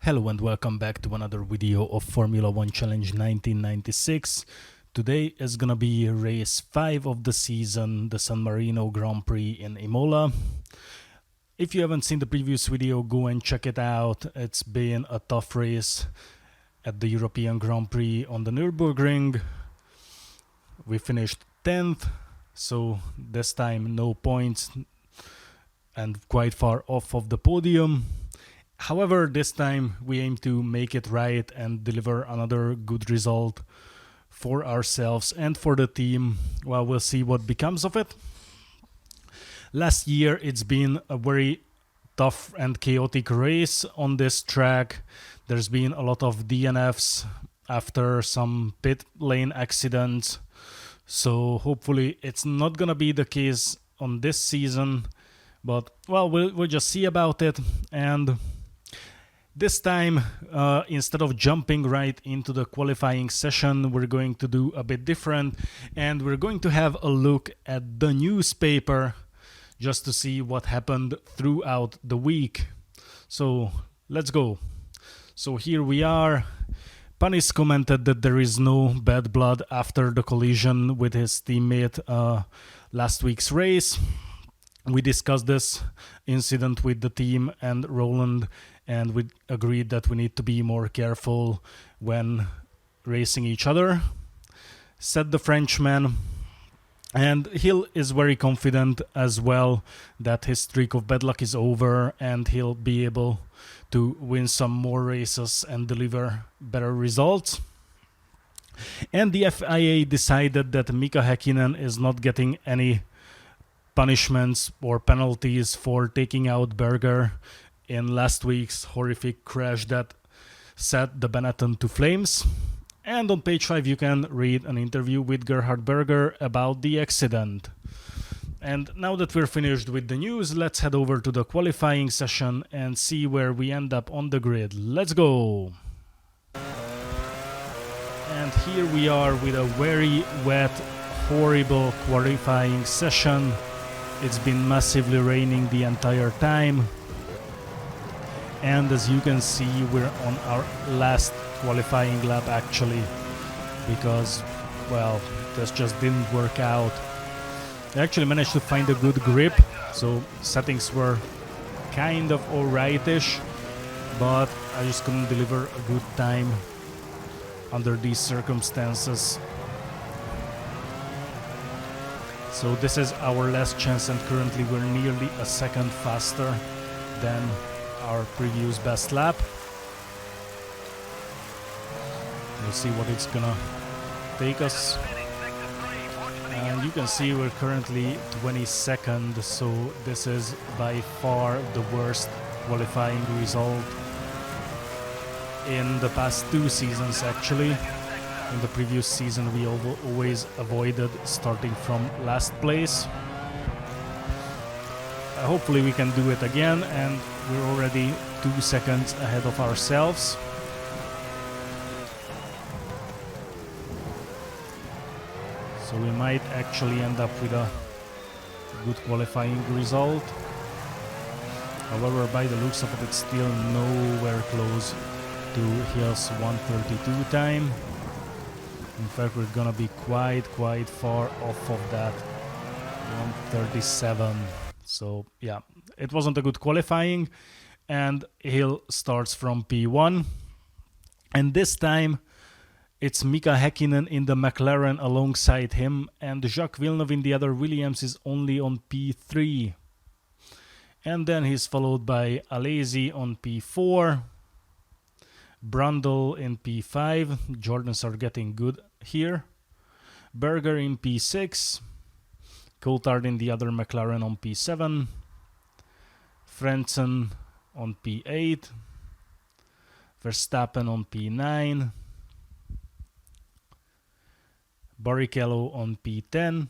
Hello and welcome back to another video of Formula 1 Challenge 1996. Today is gonna be race 5 of the season, the San Marino Grand Prix in Imola. If you haven't seen the previous video, go and check it out. It's been a tough race at the European Grand Prix on the Nürburgring. We finished 10th, so this time no points and quite far off of the podium. However, this time we aim to make it right and deliver another good result for ourselves and for the team. Well, we'll see what becomes of it. Last year it's been a very tough and chaotic race on this track. There's been a lot of DNFs after some pit lane accidents. So hopefully it's not gonna be the case on this season. But well, we'll just see about it. And this time, instead of jumping right into the qualifying session, we're going to do a bit different, and we're going to have a look at the newspaper just to see what happened throughout the week. So let's go. So here we are. Panis commented that there is no bad blood after the collision with his teammate last week's race. We discussed this incident with the team and Roland, and we agreed that we need to be more careful when racing each other, said the Frenchman. And Hill is very confident as well that his streak of bad luck is over and he'll be able to win some more races and deliver better results. And the FIA decided that Mika Häkkinen is not getting any punishments or penalties for taking out Berger in last week's horrific crash that set the Benetton to flames. And on page 5 you can read an interview with Gerhard Berger about the accident. And now that we're finished with the news, let's head over to the qualifying session and see where we end up on the grid. Let's go! And here we are with a very wet, horrible qualifying session. It's been massively raining the entire time. And as you can see, we're on our last qualifying lap actually, because, well, this just didn't work out. I actually managed to find a good grip, so settings were kind of alright-ish, but I just couldn't deliver a good time under these circumstances. So this is our last chance, and currently we're nearly a second faster than our previous best lap. We'll see what it's gonna take us. And you can see we're currently 22nd, so this is by far the worst qualifying result in the past 2 seasons actually. In the previous season we always avoided starting from last place. Hopefully we can do it again, and we're already 2 seconds ahead of ourselves. So we might actually end up with a good qualifying result. However, by the looks of it, it's still nowhere close to Hill's 1:32 time. In fact, we're gonna be quite far off of that 1:37. So yeah, it wasn't a good qualifying, and Hill starts from P1. And this time it's Mika Häkkinen in the McLaren alongside him, and Jacques Villeneuve in the other Williams is only on P3. And then he's followed by Alesi on P4, Brundle in P5, Jordans are getting good here, Berger in P6, Coulthard in the other McLaren on P7, Frentzen on P8, Verstappen on P9, Barrichello on P10,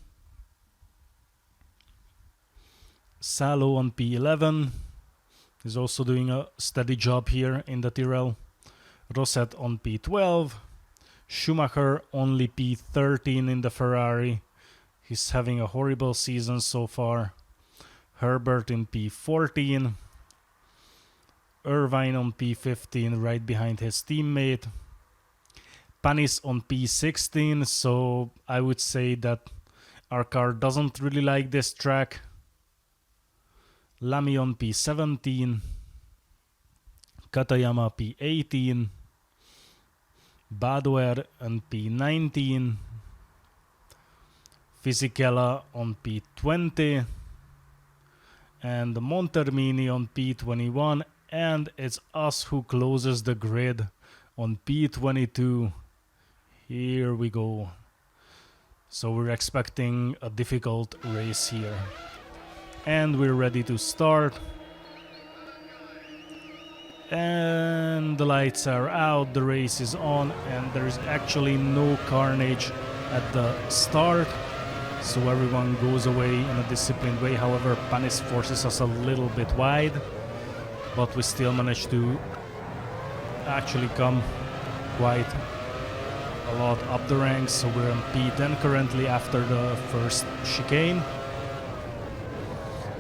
Salo on P11, he's also doing a steady job here in the Tyrrell, Rosset on P12, Schumacher only P13 in the Ferrari. He's having a horrible season so far. Herbert in P14. Irvine on P15 right behind his teammate. Panis on P16, so I would say that our car doesn't really like this track. Lamy on P17. Katayama P18. Badoer on P19. Fisichella on P20. And Montermini on P21. And it's us who closes the grid on P22. Here we go. So we're expecting a difficult race here. And we're ready to start. And the lights are out, the race is on, and there's actually no carnage at the start. So everyone goes away in a disciplined way. However, Panis forces us a little bit wide, but we still manage to actually come quite a lot up the ranks. So we're on P10 currently after the first chicane.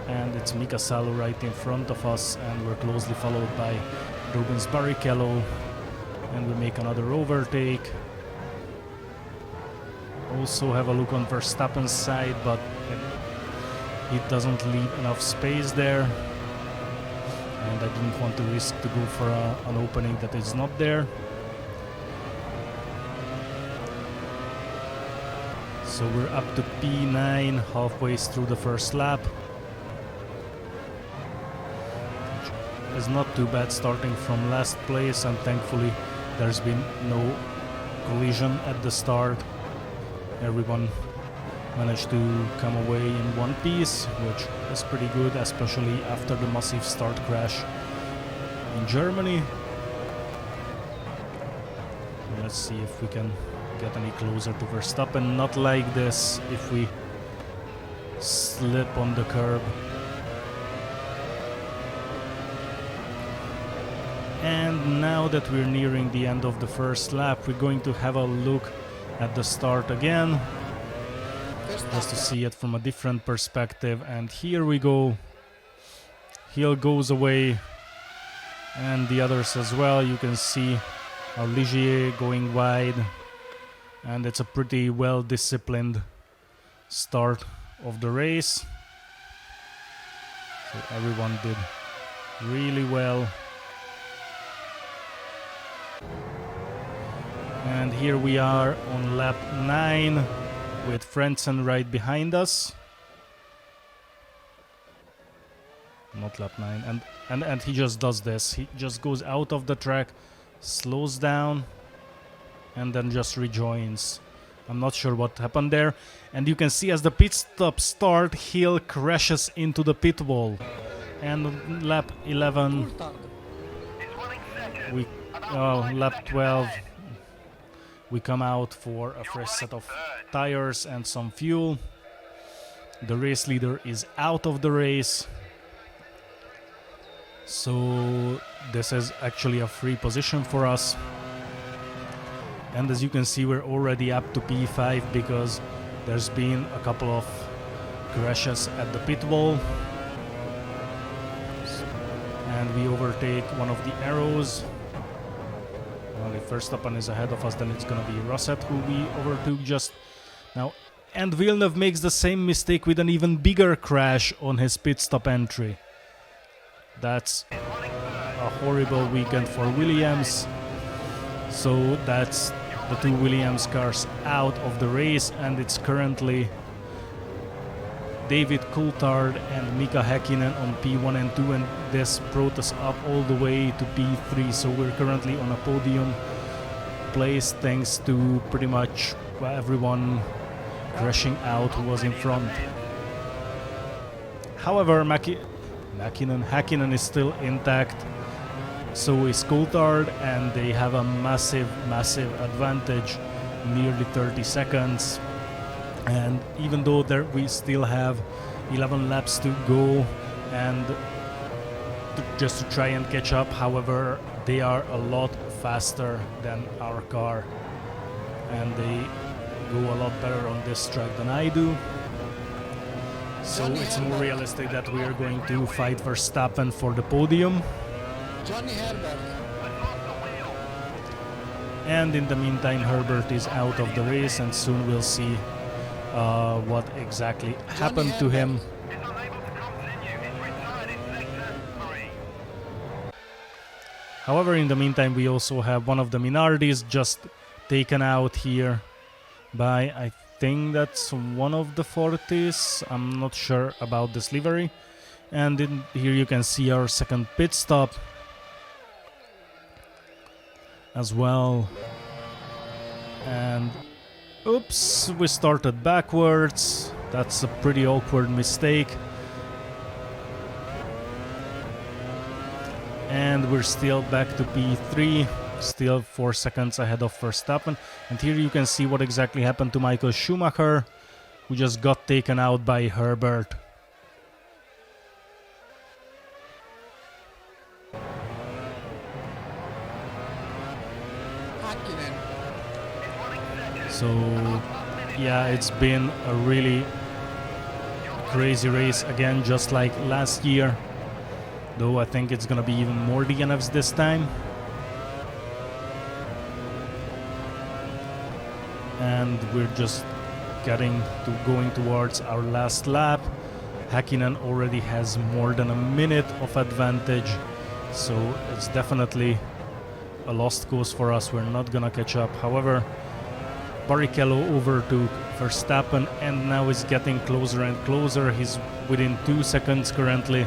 And it's Mika Salo right in front of us, and we're closely followed by Rubens Barrichello, and we make another overtake. Also have a look on Verstappen's side, but he doesn't leave enough space there, and I didn't want to risk to go for an opening that is not there. So we're up to P9, halfway through the first lap. It's not too bad starting from last place, and thankfully there's been no collision at the start. Everyone managed to come away in one piece, which is pretty good, especially after the massive start crash in Germany. Let's see if we can get any closer to Verstappen. Not like this if we slip on the curb. And now that we're nearing the end of the first lap, we're going to have a look at the start again, just to see it from a different perspective. And here we go. Hill goes away, and the others as well. You can see Ligier going wide, and it's a pretty well disciplined start of the race. So everyone did really well. And here we are on lap 9 with Frentzen right behind us. Not lap 9. And he just does this. He just goes out of the track, slows down, and then just rejoins. I'm not sure what happened there. And you can see as the pit stop start, Hill crashes into the pit wall. And lap 11, lap 12, we come out for a fresh set of tires and some fuel. The race leader is out of the race. So this is actually a free position for us. And as you can see, we're already up to P5 because there's been a couple of crashes at the pit wall. And we overtake one of the arrows. Well, if Verstappen is ahead of us, then it's going to be Rosset who we overtook just now. And Villeneuve makes the same mistake with an even bigger crash on his pit stop entry. That's a horrible weekend for Williams. So that's the two Williams cars out of the race, and it's currently David Coulthard and Mika Häkkinen on P1 and 2, and this brought us up all the way to P3. So we're currently on a podium place thanks to pretty much everyone crashing out who was in front. However, Häkkinen is still intact, so is Coulthard, and they have a massive advantage, nearly 30 seconds. And even though we still have 11 laps to go and just to try and catch up, however, they are a lot faster than our car, and they go a lot better on this track than I do. So it's more realistic that we are going to fight Verstappen for the podium. Johnny Herbert. And in the meantime, Herbert is out of the race, and soon we'll see what exactly happened to him. However, in the meantime, we also have one of the Minardis just taken out here by, I think that's one of the Fortis. I'm not sure about this livery. And here you can see our second pit stop as well. And oops, we started backwards. That's a pretty awkward mistake. And we're still back to P3, still 4 seconds ahead of Verstappen. And here you can see what exactly happened to Michael Schumacher, who just got taken out by Herbert. So yeah, it's been a really crazy race again, just like last year. Though I think it's gonna be even more DNFs this time. And we're just going towards our last lap. Häkkinen already has more than a minute of advantage, so it's definitely a lost cause for us. We're not gonna catch up. However, Barrichello overtook Verstappen and now is getting closer and closer. He's within 2 seconds currently.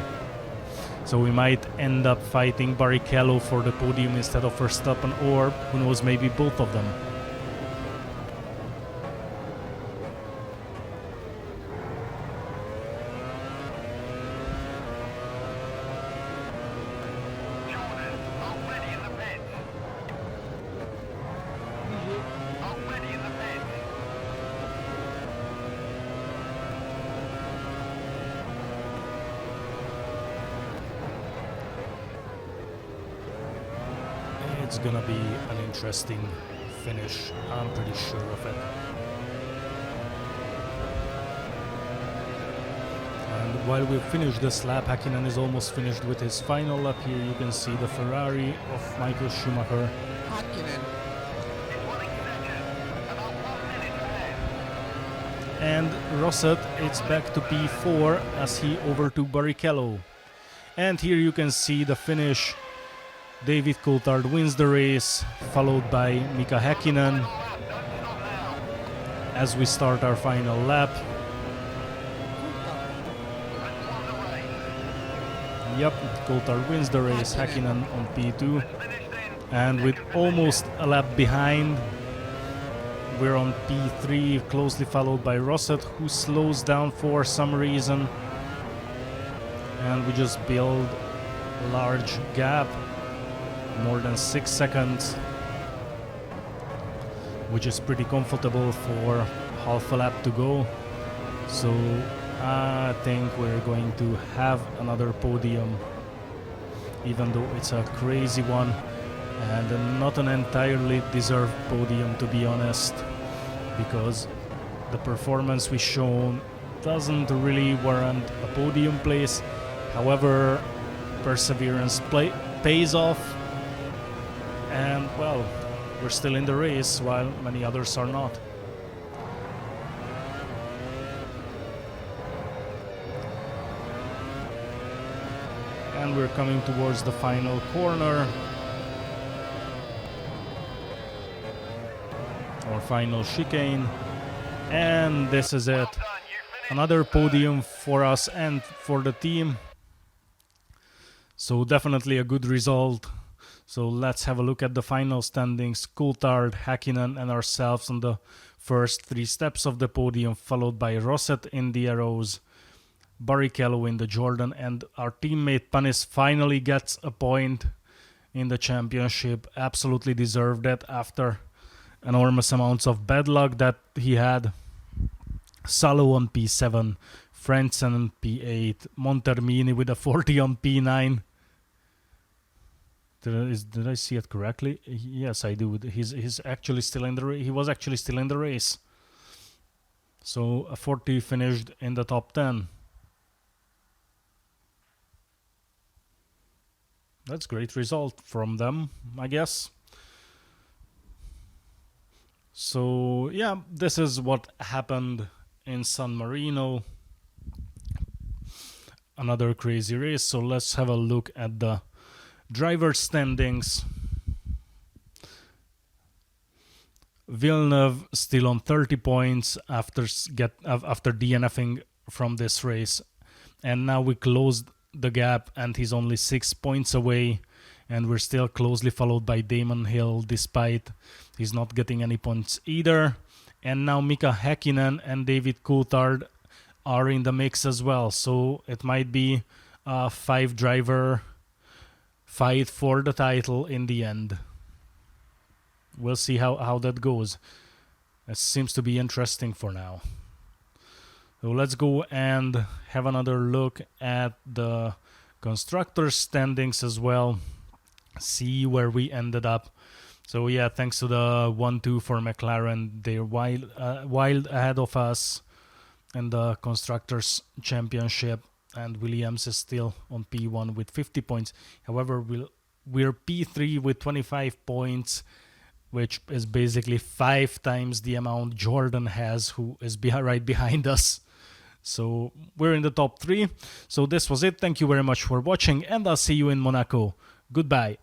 So we might end up fighting Barrichello for the podium instead of Verstappen, or who knows, maybe both of them. It's gonna be an interesting finish, I'm pretty sure of it. And while we finish this lap, Häkkinen is almost finished with his final lap. Here you can see the Ferrari of Michael Schumacher. And Rosset, it's back to P4 as he overtook Barrichello. And here you can see the finish. David Coulthard wins the race, followed by Mika Häkkinen as we start our final lap. Yep, Coulthard wins the race, Häkkinen on P2. And with almost a lap behind, we're on P3, closely followed by Rosset, who slows down for some reason. And we just build a large gap. More than 6 seconds, which is pretty comfortable for half a lap to go. So I think we're going to have another podium, even though it's a crazy one and not an entirely deserved podium, to be honest, because the performance we've shown doesn't really warrant a podium place. However, perseverance pays off. And well, we're still in the race while many others are not. And we're coming towards the final corner. Our final chicane. And this is it. Another podium for us and for the team. So definitely a good result. So let's have a look at the final standings. Coulthard, Häkkinen and ourselves on the first 3 steps of the podium, followed by Rosset in the Arrows, Barrichello in the Jordan, and our teammate Panis finally gets a point in the championship. Absolutely deserved it after enormous amounts of bad luck that he had. Salo on P7, Frentzen on P8, Montermini with a 40 on P9. Did I see it correctly? Yes, I do. He's actually still in the race. He was actually still in the race. So a 40 finished in the top 10. That's great result from them, I guess. So yeah, this is what happened in San Marino. Another crazy race. So let's have a look at the driver standings. Villeneuve still on 30 points after DNFing from this race, and now we closed the gap and he's only 6 points away, and we're still closely followed by Damon Hill despite he's not getting any points either. And now Mika Häkkinen and David Coulthard are in the mix as well, so it might be a 5-driver fight for the title in the end. We'll see how that goes. It seems to be interesting for now. So let's go and have another look at the constructors standings as well. See where we ended up. So yeah, thanks to the 1-2 for McLaren, they're wild ahead of us in the constructors championship, and Williams is still on P1 with 50 points. However, we're P3 with 25 points, which is basically 5 times the amount Jordan has, who is right behind us. So we're in the top 3. So this was it. Thank you very much for watching, and I'll see you in Monaco. Goodbye.